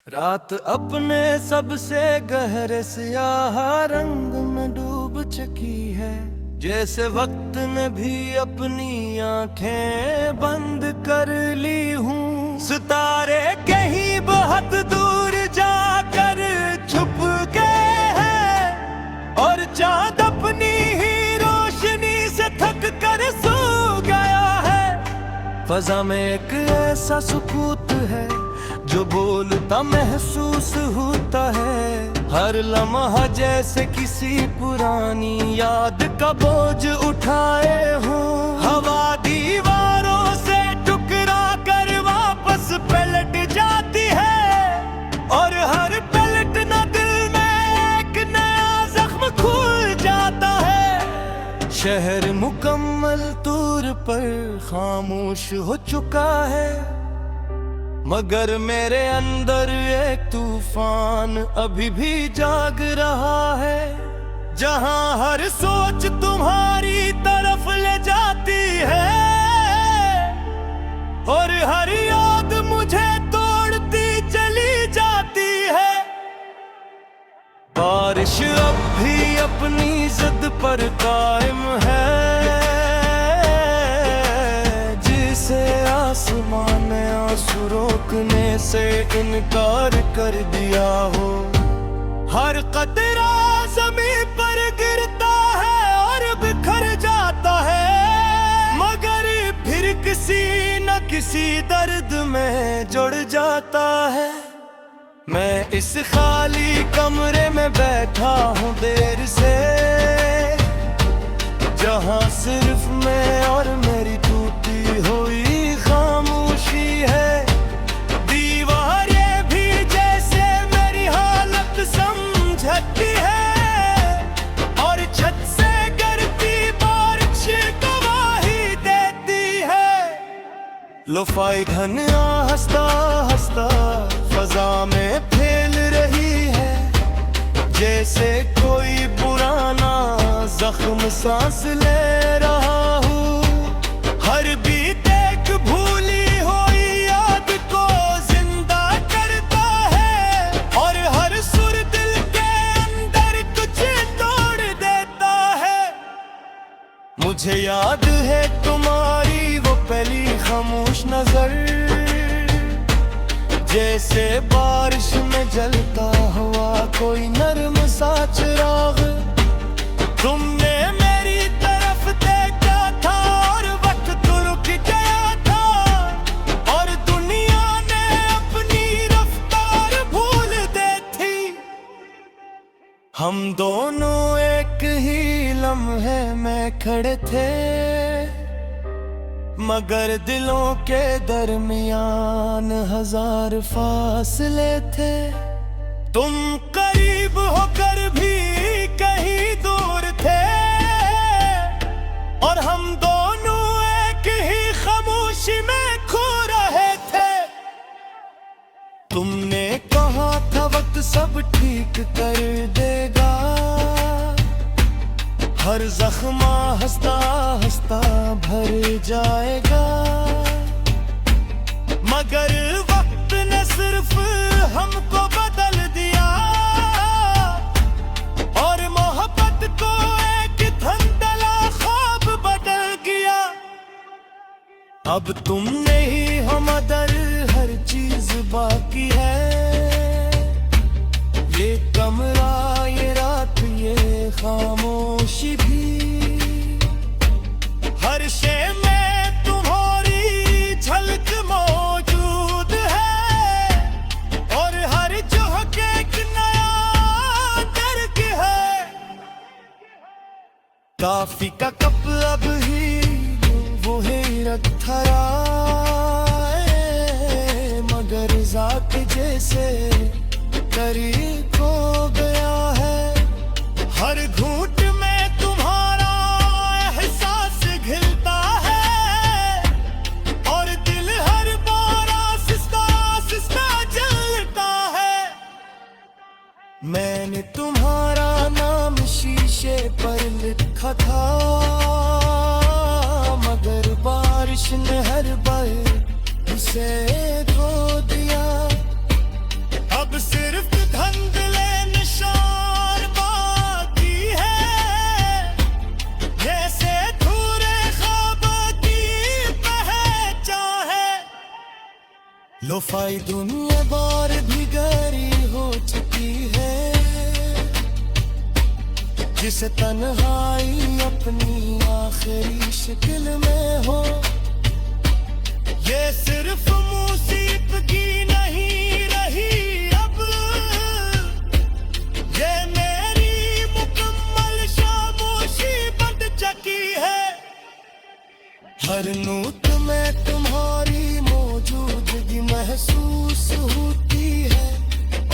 रात अपने सबसे गहरे स्याह रंग में डूब चुकी है, जैसे वक्त ने भी अपनी आंखें बंद कर ली हूँ। सितारे कहीं बहुत दूर जाकर छुप गए हैं और चांद अपनी ही रोशनी से थक कर सो गया है। फजा में एक ऐसा सुकूत है जो बोलता महसूस होता है, हर लम्हा जैसे किसी पुरानी याद का बोझ उठाए हूँ। हवा दीवारों से टुकरा कर वापस पलट जाती है और हर पलटना दिल में एक नया जख्म खुल जाता है। शहर मुकम्मल तौर पर खामोश हो चुका है, मगर मेरे अंदर एक तूफान अभी भी जाग रहा है। जहां हर सोच तुम्हारी तरफ ले जाती है और हर याद मुझे तोड़ती चली जाती है। बारिश अब भी अपनी जिद पर कायम है, जिसे आसमान ने आंसू रोकने से इनकार कर दिया हो। हर कतरा ज़मीन पर गिरता है और बिखर जाता है, मगर फिर किसी न किसी दर्द में जुड़ जाता है। मैं इस खाली कमरे में बैठा हूँ देर से, जहाँ सिर्फ मैं और मेरी टूटी हुई खामोशी है। दीवारें भी जैसे मेरी हालत समझती है और छत से गिरती बारिश गवाही देती है। लोफाई धन हंसता हंसता फजा में फैल रही है, जैसे कोई पुराना जख्म सांस ले रहा हूँ। हर बीत एक भूली हुई याद को जिंदा करता है और हर सुर दिल के अंदर कुछ तोड़ देता है। मुझे याद है तुम्हारी वो पहली खामोश नजर, जैसे बारिश में जलता हुआ कोई नर्म सा चिराग। तुमने मेरी तरफ देखा था और वक्त रुक गया था और दुनिया ने अपनी रफ्तार भूल दी थी। हम दोनों एक ही लम्हे में खड़े थे, मगर दिलों के दरमियान हजार फासले थे। तुम करीब होकर भी कहीं दूर थे और हम दोनों एक ही खामोशी में खो रहे थे। तुमने कहा था वक्त सब ठीक कर देगा, हर जख्मा हंसता हंसता भर जाएगा, मगर वक्त ने सिर्फ हमको बदल दिया और मोहब्बत को एक धंधला ख्वाब बदल गया। अब तुमने ही हो मदर, हर चीज बाकी है, ये कमरा, ये रात, ये खामोशी भी। हर शे में तुम्हारी झलक मौजूद है और हर झोंके एक नया दर्द है। काफी का कप अब ही वो है रखा है, मगर जात जैसे करीब हो गया है। हर घूंट में तुम्हारा एहसास घिलता है और दिल हर बार आहिस्ता आहिस्ता जलता है। मैंने तुम्हारा नाम शीशे पर लिखा था, मगर बारिश ने हर बार उसे धो दिया। अब लोफाई दुनिया बार भी गहरी हो चुकी है, जिसे तन्हाई अपनी आखिरी शक्ल में हो। ये सिर्फ मुसीबगी नहीं रही अब, ये मेरी मुकम्मल खामोशी बन चुकी है। हर नूत में तुम्हारी मौजूदगी महसूस होती है,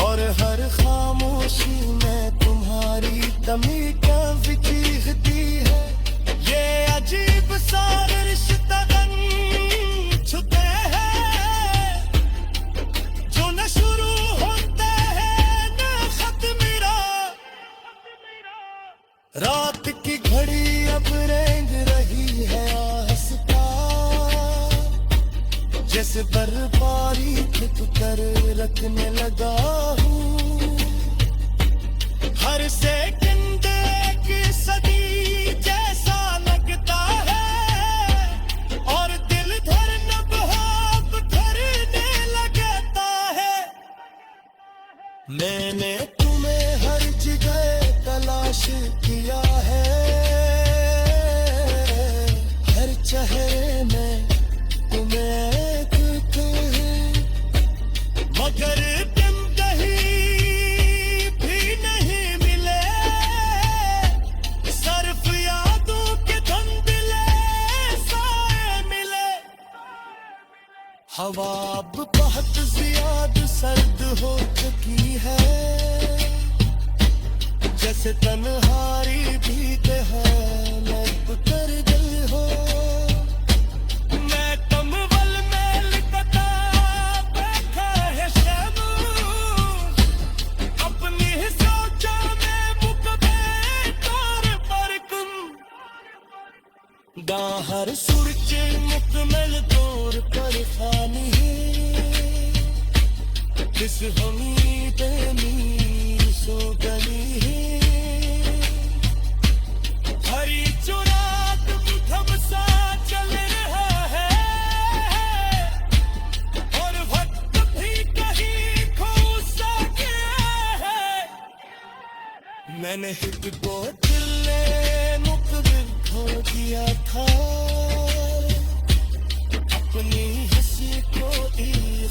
और हर खामोशी में तुम्हारी दमी क्या चीखती है। ये अजीब सा रिश्ता बन छुपे हैं, जो न शुरू होते हैं न खत्म। रात की घड़ी अब रेंग रही है आहिस्ता, जैसे बर्फबारी छिप कर रखने लगा हूँ। हर सेकंड एक सदी जैसा लगता है, और दिल धड़कन अब धड़कने लगता है। मैंने तुम्हें हर जगह तलाश किया है, हर चेहरे में तुम्हें देखते हैं, मगर तुम कहीं भी नहीं मिले। सिर्फ यादों के धुंधले साए मिले। हवा अब बहुत ज्यादा सर्द हो चुकी है, जैसे तन्हाई भीगे है लब कर दिल हो। मैं कम्बल में लिपटा बैठा है शब, अपनी सोचों में मुकबे तौर पर तुम। हर सूरज मुकम्मल तौर पर खानी है, किस उम्मीद नीर सो गली है। हरी चुराग थम सा चल रहा है, और वक्त भी कहीं खो सा गया है। मैंने हिट को दिल मुकबिल खो दिया था, अपनी हंसी को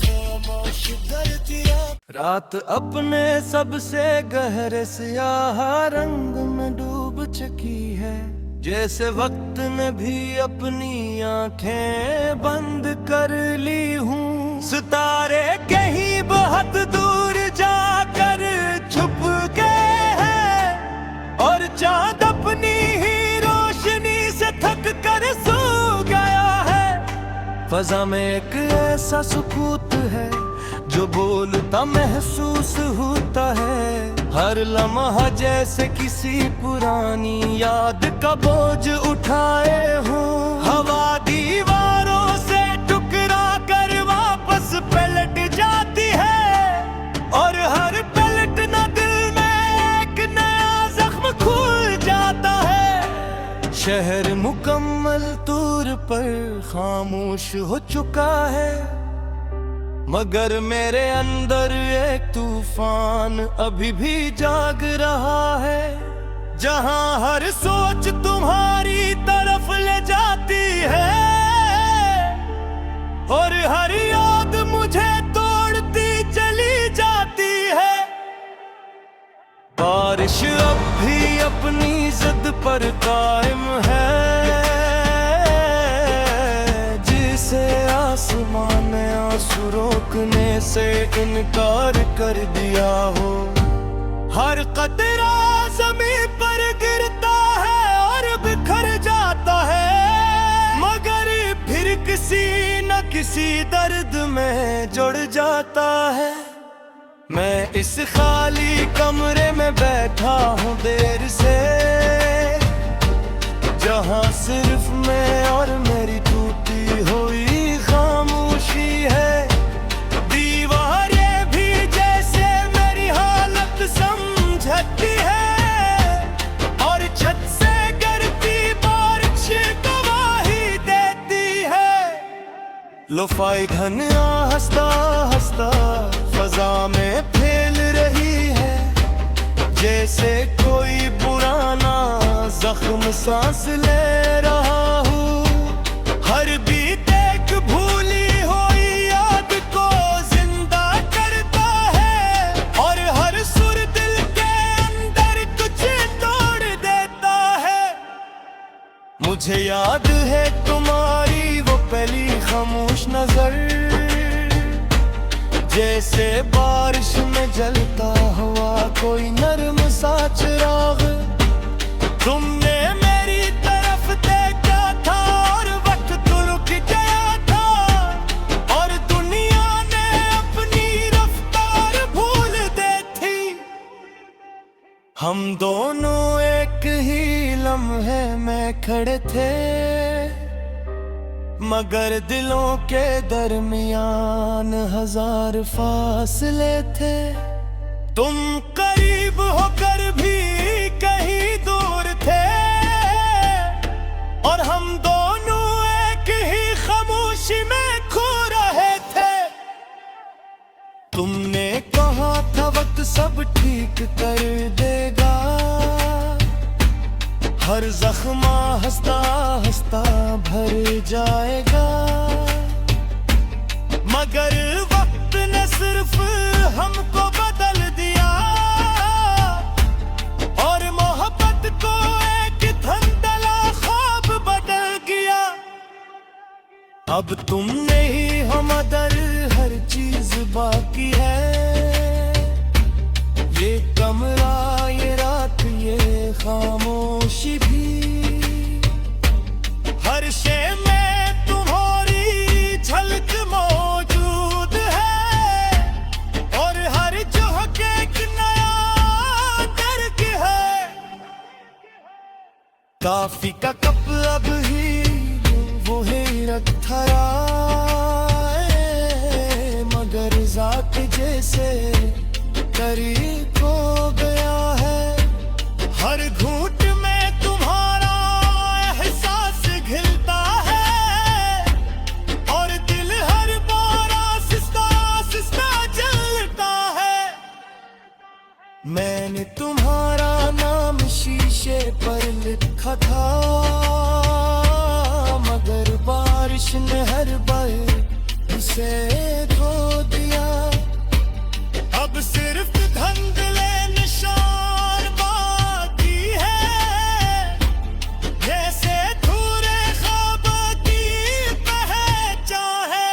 खामोश कर दिया। रात अपने सबसे गहरे स्याह रंग में डूब चुकी है, जैसे वक्त ने भी अपनी आंखें बंद कर ली हूँ। सितारे कहीं बहुत दूर जाकर छुप गए हैं, और चांद अपनी ही रोशनी से थक कर सो गया है। फजा में एक ऐसा सुकूत है जो बोलता महसूस होता है, हर लम्हा जैसे किसी पुरानी याद का बोझ उठाए हूँ। हवा दीवारों से टुकरा कर वापस पलट जाती है, और हर पलटना दिल में एक नया जख्म खुल जाता है। शहर मुकम्मल तौर पर खामोश हो चुका है, मगर मेरे अंदर एक तूफान अभी भी जाग रहा है। जहां हर सोच तुम्हारी तरफ ले जाती है, और हर याद मुझे तोड़ती चली जाती है। बारिश अब भी अपनी जिद पर कायम है, जिसे आसमान ने आंसू रोकने से इनकार कर दिया हो। हर कतरा ज़मीन पर गिरता है और बिखर जाता है, मगर फिर किसी न किसी दर्द में जुड़ जाता है। मैं इस खाली कमरे में बैठा हूँ देर से, जहाँ सिर्फ मैं और मेरी टूटी हुई खामोशी है। दीवारें भी जैसे मेरी हालत समझती है, और छत से गिरती बारिश गवाही देती है। लोफाई घन हंसता हंसता फजा में फैल रही है, जैसे कोई पुराना जख्म सांस ले रहा हूँ। हर बीत एक भूली हुई याद को जिंदा करता है, और हर सुर दिल के अंदर कुछ तोड़ देता है। मुझे याद है तुम्हारी वो पहली खामोश नजर, जैसे बारिश में जलता हुआ कोई नर्म सा चिराग। तुमने मेरी तरफ देखा था और वक्त रुक गया था, और दुनिया ने अपनी रफ्तार भूल दी थी। हम दोनों एक ही लम्हे में खड़े थे, मगर दिलों के दरमियान हजार फासले थे। तुम करीब होकर भी कहीं दूर थे, और हम दोनों एक ही खामोशी में खो रहे थे। तुमने कहा था वक्त सब ठीक कर देगा, हर जख्मा हंसता हंसता भर जाएगा। मगर वक्त ने सिर्फ हमको बदल दिया, और मोहब्बत को एक धंधला ख्वाब बदल गया। अब तुम नहीं हो मगर हर चीज बाकी है, ये कमरा, ये रात, ये खामोशी भी। हर शे में तुम्हारी झलक मौजूद है, और हर झोंक एक नया दर्द है। काफी का कप अब ही वो ही रखा है, मगर जात जैसे करीब हो गया है। हर घूंट में तुम्हारा एहसास घिलता है, और दिल हर बार आहिस्ता आहिस्ता जलता है। मैंने तुम्हारा नाम शीशे पर लिखा था, मगर बारिश ने हर बार उसे धो दिया। अब सिर्फ धुंधले निशान बाकी है, जैसे धूरे ख्वाब की पहचान है।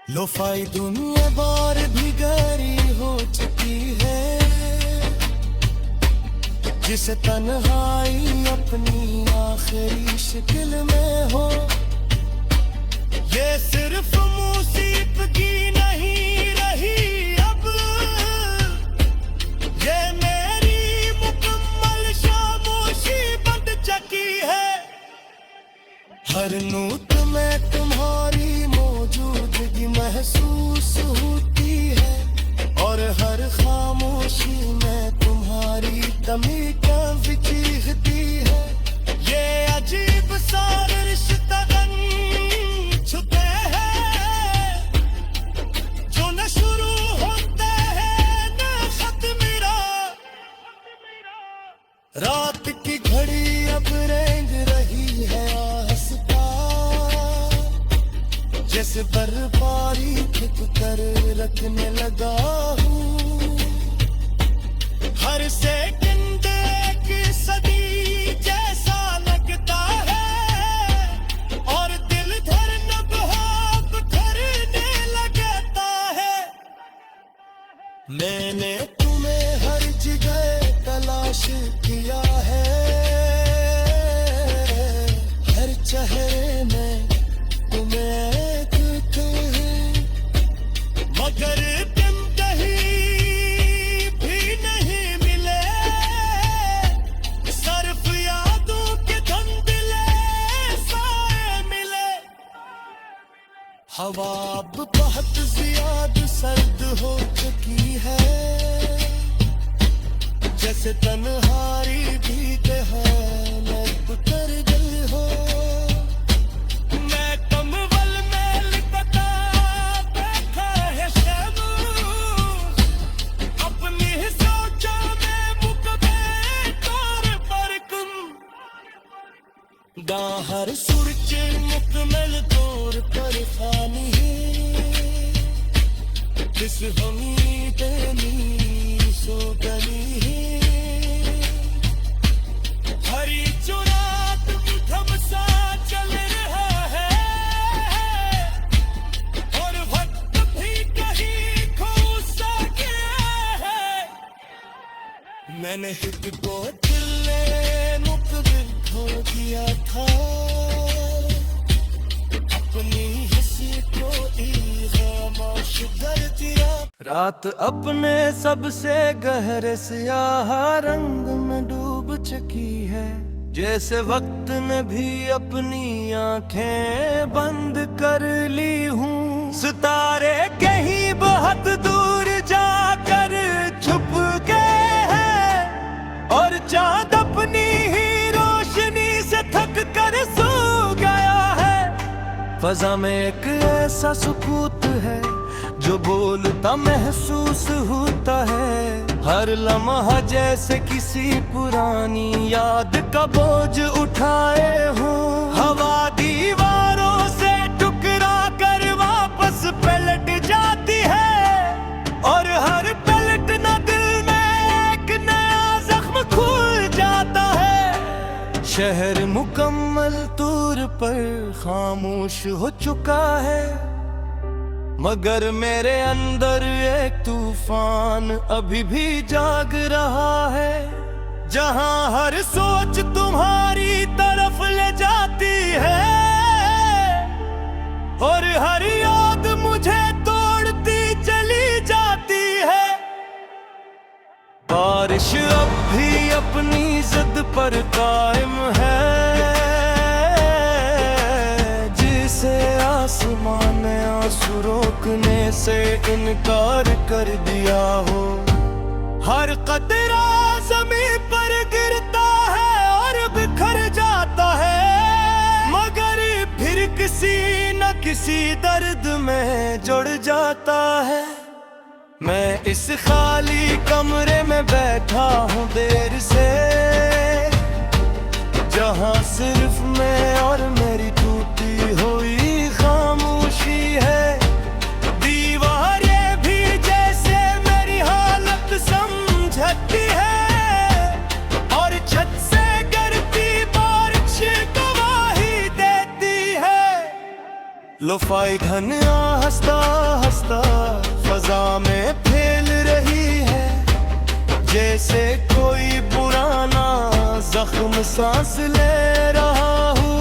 लोफाई दुनिया बार भी गहरी हो चुकी है, जिसे तन्हाई अपनी आखिरी शक्ल में हो। ये सिर्फ मौसीकी नहीं रही अब, ये मेरी मुकम्मल खामोशी बन चुकी है। हर नोट में तुम्हारी मौजूदगी महसूस होती है, और हर खामोशी में तुम्हारी कमी कभी चीखती है। ये अजीब सा रिश्ता छुपे हैं, जो न शुरू होते हैं न खत्म। रात की घड़ी अब रेंग रही है आहिस्ता, जैसे बर्फबारी खिंच कर रखने लगा हूँ। हर सेकंड एक सदी जैसा लगता है, और दिल धड़कन बहुत करने लगता है। मैंने तुम्हें हर जगह तलाश किया है, हर चेहरे में तुम्हें देखा है, मगर तुम कहीं भी नहीं मिले। सिर्फ यादों के धुंधले साए मिले। हवा अब बहुत ज्यादा सर्द हो चुकी है, जैसे तन्हाई भीगे हालत कर दिल हो। मैं कम्बल में हर सुर च मुकमल तौर पर फानी किस हमी तेनी सो गली हरी चुरात मुठम सा चल रहा है और वक्त भी कहीं खो सा गया है मैंने हित को दिले मुकबिल खो दिया था अपनी हंसी को खामोश कर दिया रात अपने सबसे गहरे स्याह रंग में डूब चुकी है जैसे वक्त ने भी अपनी आंखें बंद कर ली हूँ सितारे कहीं बहुत दूर जाकर छुप गए हैं और चांद अपनी ही रोशनी से थक कर सो गया है फजा में एक ऐसा सुकूत है जो बोलता महसूस होता है हर लम्हा जैसे किसी पुरानी याद का बोझ उठाए हूँ हवा दीवारों से टुकरा कर वापस पलट जाती है और हर पलटना दिल में एक नया जख्म खुल जाता है शहर मुकम्मल तौर पर खामोश हो चुका है मगर मेरे अंदर एक तूफान अभी भी जाग रहा है जहां हर सोच तुम्हारी तरफ ले जाती है और हर याद मुझे तोड़ती चली जाती है बारिश अब भी अपनी जिद पर कायम है जिसे आसमान ने आंसू रोकने से इनकार कर दिया हो हर कतरा ज़मीन पर गिरता है और बिखर जाता है मगर फिर किसी न किसी दर्द में जुड़ जाता है मैं इस खाली कमरे में बैठा हूँ देर से जहाँ सिर्फ मैं और मेरी टूटी हुई खामोशी है दीवारें भी जैसे मेरी हालत समझती है और छत से गिरती बारिश गवाही देती है लोफाई धन हंसता हंसता फजा में फैल रही है जैसे कोई पुराना जख्म सांस ले रहा हूँ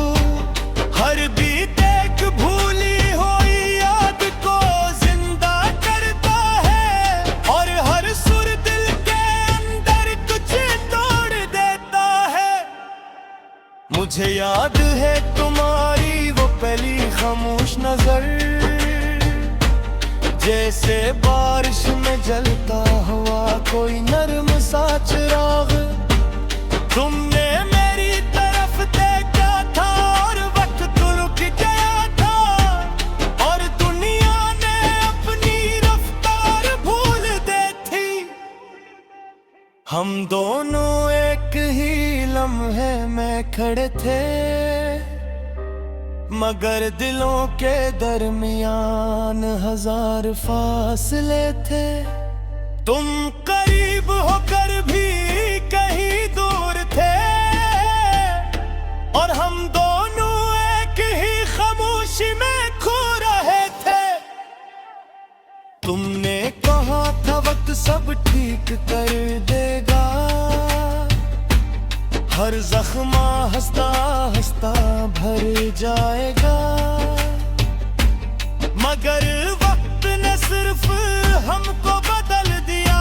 हर बीत एक भूली हुई याद को जिंदा करता है और हर सुर दिल के अंदर कुछ तोड़ देता है मुझे याद है तुम्हारी वो पहली खामोश नजर जैसे बारिश में जलता हुआ कोई नर्म सा चिराग तुमने मेरी तरफ देखा था और वक्त रुक गया था और दुनिया ने अपनी रफ्तार भूल दी थी हम दोनों एक ही लम्हे में खड़े थे मगर दिलों के दरमियान हजार फासले थे तुम करीब होकर भी कहीं दूर थे और हम दोनों एक ही खामोशी में खो रहे थे तुमने कहा था वक्त सब ठीक कर देगा हर जख्मा हंसता हंसता भर जाएगा मगर वक्त ने सिर्फ हमको बदल दिया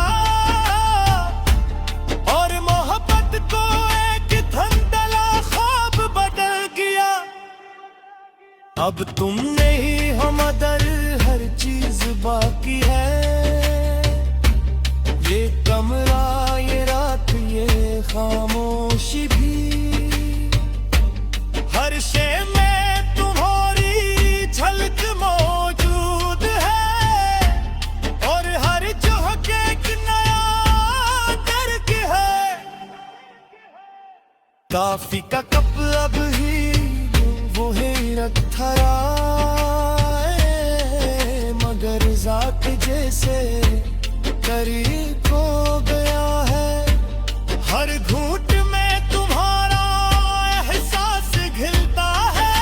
और मोहब्बत को एक धंधला ख्वाब बदल गया अब तुम नहीं हो मगर हर चीज बाकी है ये कमरा ये रात ये खामोशी भी हर शे में तुम्हारी झलक मौजूद है और हर झोंके एक नया दर्द है काफी का कप अब ही से करीब हो गया है। हर घूंट में तुम्हारा एहसास घिलता है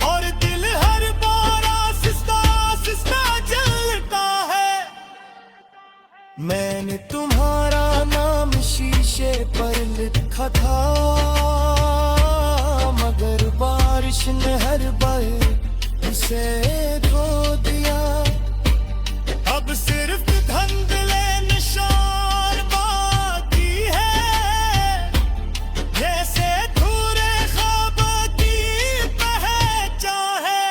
और दिल हर बार आहिस्ता आहिस्ता जलता है। मैंने तुम्हारा नाम शीशे पर लिखा था, मगर बारिश ने हर बार उसे धो दिया। अब सिर्फ धुंधले निशान बाकी है, जैसे अधूरे ख्वाब की पहचान है।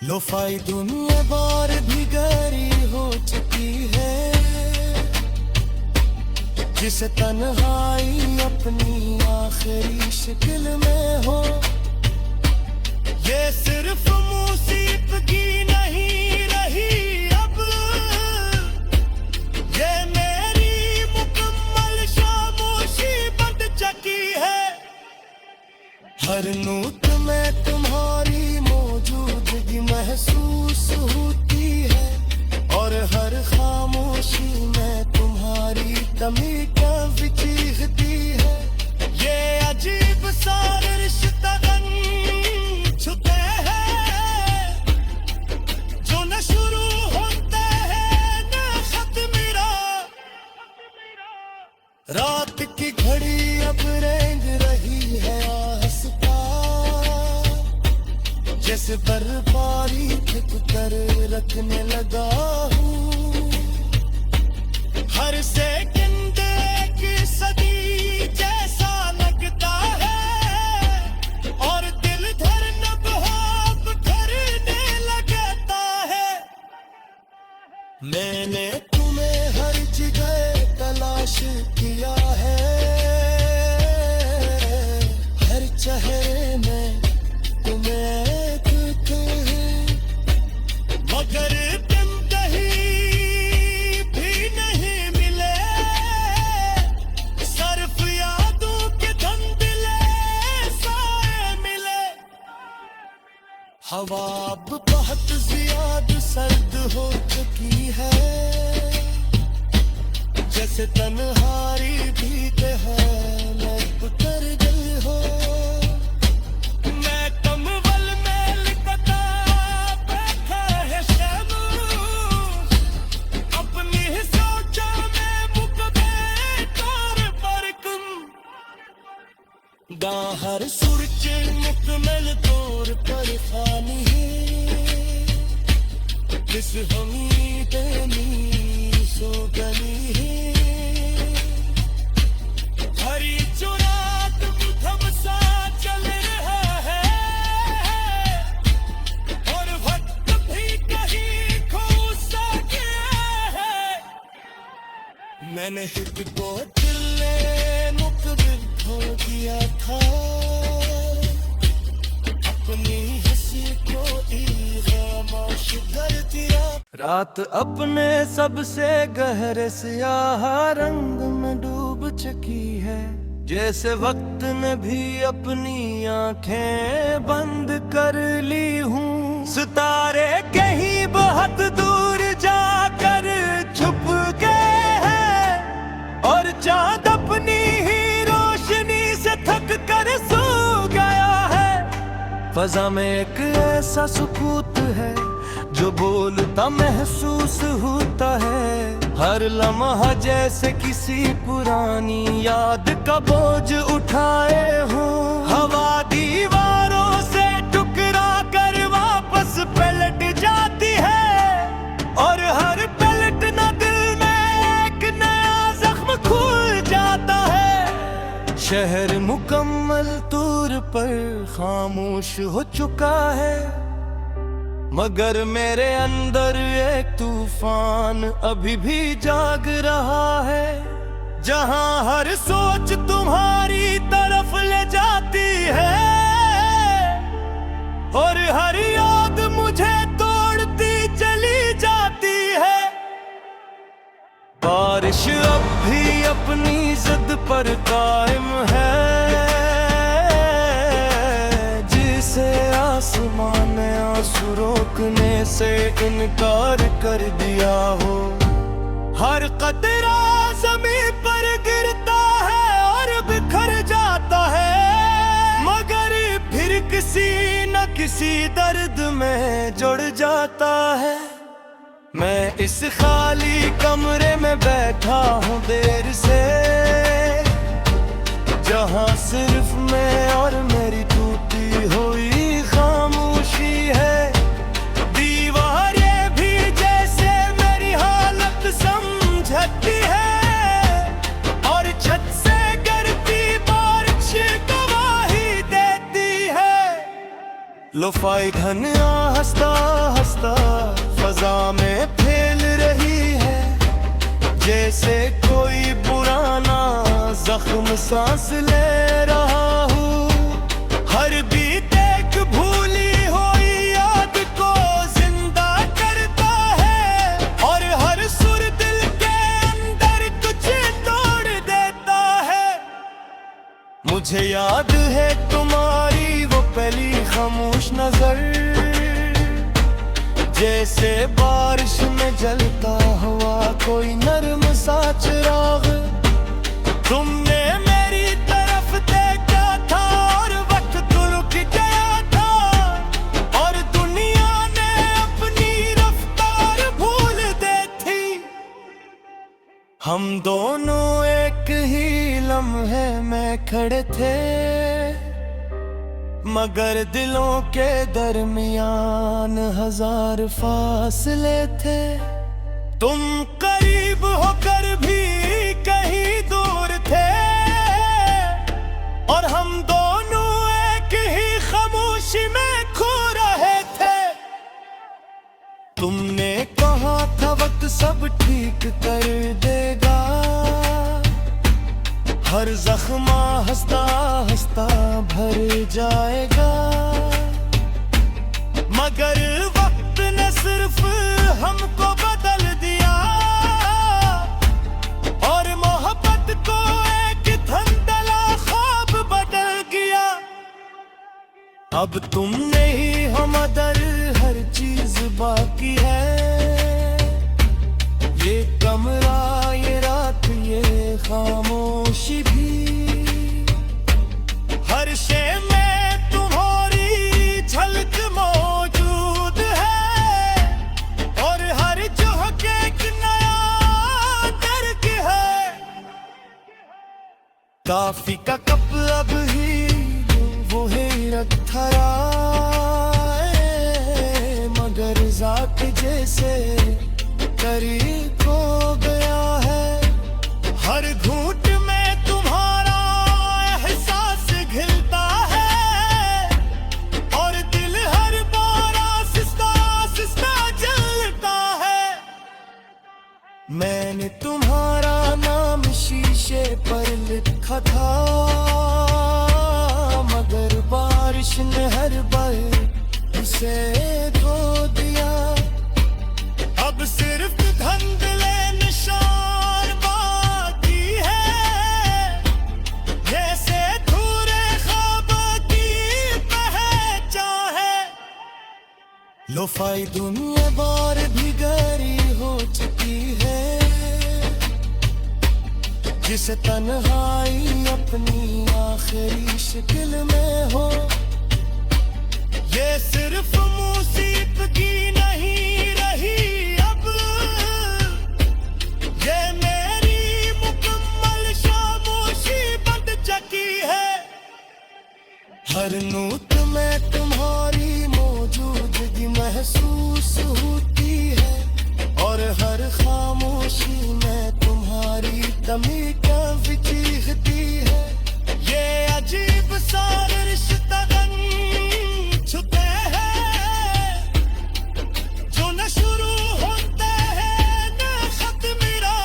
लोफाई दुनिया बार भी गहरी हो चुकी है, जिसे तन्हाई अपनी आखिरी शक्ल में हो। ये सिर्फ मौसीकी नहीं रही अब, ये मेरी मुकम्मल खामोशी बन चुकी है। हर नोट में तुम्हारी मौजूदगी महसूस होती है और हर खामोशी में तुम्हारी कमी कभी चीखती है। ये अजीब सा रिश्ता छुपे हैं, जो न शुरू होते हैं न खत्म। रात की घड़ी अब रेंग रही है आहिस्ता, जैसे बर्फबारी थिक कर रखने लगा हूँ। हर सेकंड एक सदी जैसा लगता है और दिल धड़कन बहुत ठहरने लगता है। मैंने तुम्हें हर जगह तलाश किया है, हर चेहरे में तुम्हें देखते हैं, मगर तुम कहीं भी नहीं मिले। सिर्फ यादों के धुंधले साए मिले। हवा अब बहुत ज्यादा सर्द हो चुकी है, जैसे तन्हारी भीगे है मैं उतर गई हो। मैं कम्बल में लिपटा बैठा है शैतान, अपनी सोचा में मुकदे तौर पर तुम। हर सूरज मुकम्मल तौर पर फानी है, इस उम्मीद नी सो गली है। हरी चुरात मुठम सा चल रहा है और वक्त भी कहीं खो सा गया है। मैंने एक बोतल मुकदर खो दिया था, अपनी हंसी को खामोश कर दिया। रात अपने सबसे गहरे स्याह रंग में डूब चुकी है, जैसे वक्त ने भी अपनी आंखें बंद कर ली हूँ। सितारे कहीं बहुत दूर जाकर छुप गए हैं और चांद अपनी ही रोशनी से थक कर सो गया है। फजा में एक ऐसा सुकूत है जो बोलता महसूस होता है। हर लम्हा जैसे किसी पुरानी याद का बोझ उठाए हूँ। हवा दीवारों से टुकरा कर वापस पलट जाती है और हर पलटना दिल में एक नया जख्म खुल जाता है। शहर मुकम्मल तौर पर खामोश हो चुका है, मगर मेरे अंदर एक तूफान अभी भी जाग रहा है। जहां हर सोच तुम्हारी तरफ ले जाती है और हर याद मुझे तोड़ती चली जाती है। बारिश अब भी अपनी जिद पर कायम है, जिसे आसमान आंसू रोकने से इनकार कर दिया हो। हर कतरा ज़मीं पर गिरता है और बिखर जाता है, मगर फिर किसी न किसी दर्द में जुड़ जाता है। मैं इस खाली कमरे में बैठा हूँ देर से, जहाँ सिर्फ मैं और मेरी टूटी हुई खामोशी है। दीवारें भी जैसे मेरी हालत समझती है, और छत से गिरती बारिश गवाही देती है। लोफाई धन हंसता हंसता फजा में फैल रही है, जैसे कोई पुराना जख्म सांस ले रहा हूँ। हर बीत एक भूली हुई याद को जिंदा करता है, और हर सुर दिल के अंदर कुछ तोड़ देता है। मुझे याद है तुम्हारी वो पहली खामोश नजर, जैसे बारिश में जलता हुआ कोई नर्म सा चिराग। तुमने मेरी तरफ देखा था और वक्त रुक गया था, और दुनिया ने अपनी रफ्तार भूल दी थी। हम दोनों एक ही लम्हे में खड़े थे, मगर दिलों के दरमियान हजार फासले थे। तुम करीब होकर भी कहीं दूर थे, और हम दोनों एक ही खामोशी में खो रहे थे। तुमने कहा था वक्त सब ठीक कर देगा, हर जख्मा हंसता हंसता भर जाएगा। मगर वक्त ने सिर्फ हमको बदल दिया, और मोहब्बत को एक धंधला ख्वाब बदल गया। अब तुम नहीं हो मगर हर चीज बाकी है, ये कमरा, ये रात, ये खामोशी भी। हर शे में तुम्हारी झलक मौजूद है, और हर झोंके एक नया दर्द है। काफी का कप अब ही वो है रखा, मगर जाक जैसे करीब हो गया है। हर घूंट में तुम्हारा एहसास घिलता है, और दिल हर बार आहिस्ता आहिस्ता जलता है। मैंने तुम्हारा नाम शीशे पर लिखा था, मगर बारिश ने हर बार उसे धो दिया। अब सिर्फ धुंधले निशान बाकी है, जैसे धूरे ख्वाब की पहचान है। लोफाई दुनिया बार भी गहरी हो चुकी है, जिसे तन्हाई अपनी आखिरी शक्ल में हो। ये सिर्फ मौसीकी नहीं रही अब, ये मेरी मुकम्मल खामोशी बन चुकी है। हर नोट में तुम्हारी मौजूदगी महसूस होती है, और हर खामोशी में तुम्हारी कमी क्या चीखती है। ये अजीब सा रिश्ता छुपे हैं, जो न शुरू होते हैं न खत्म मेरा।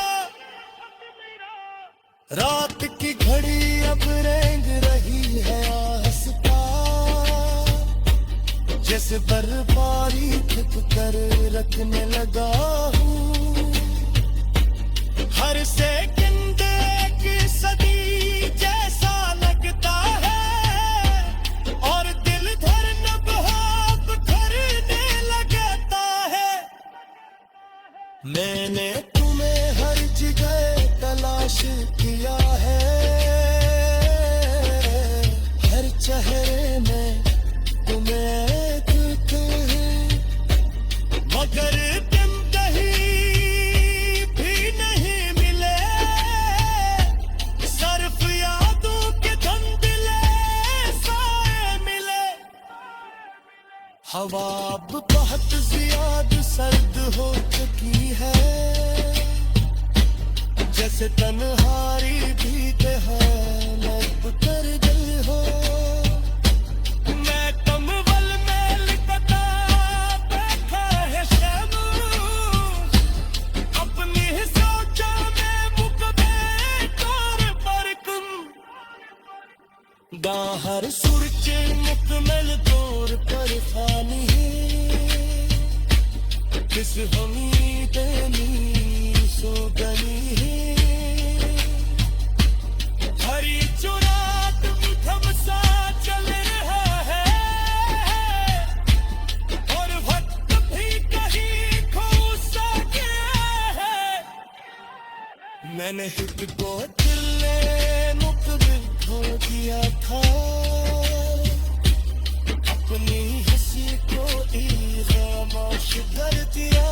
रात की घड़ी अब रेंग रही है आहिस्ता, जैसे बर्फबारी छिप कर रखने लगा हूँ। हर सेकंड एक सदी जैसा लगता है, और दिल धड़कन बहुत धड़कता मैंने तुम्हें हर जगह तलाश किया है, हर चेहरे में तुम्हें देखते हैं, मगर तुम कहीं भी नहीं मिले, सिर्फ यादों के धुंधले साए मिले। हवा अब बहुत ज्यादा सर्द हो चुकी है, जैसे तन्हारी भीगे है लब कर गई हो। मैं कमबल में लिपटा बैठा है शैमू, अपनी ही सोचा में मुकबे तौर पर कुम, बाहर सूरज मुकमल तौर पर फानी है, किस उम्मीद नी सो गली है, हरी चुरात थम सा चल रहा है, और वक्त भी कहीं खो सा गया है। मैंने हित को दिल मुकबिल खो दिया था, अपनी हंसी को खामोश कर दिया।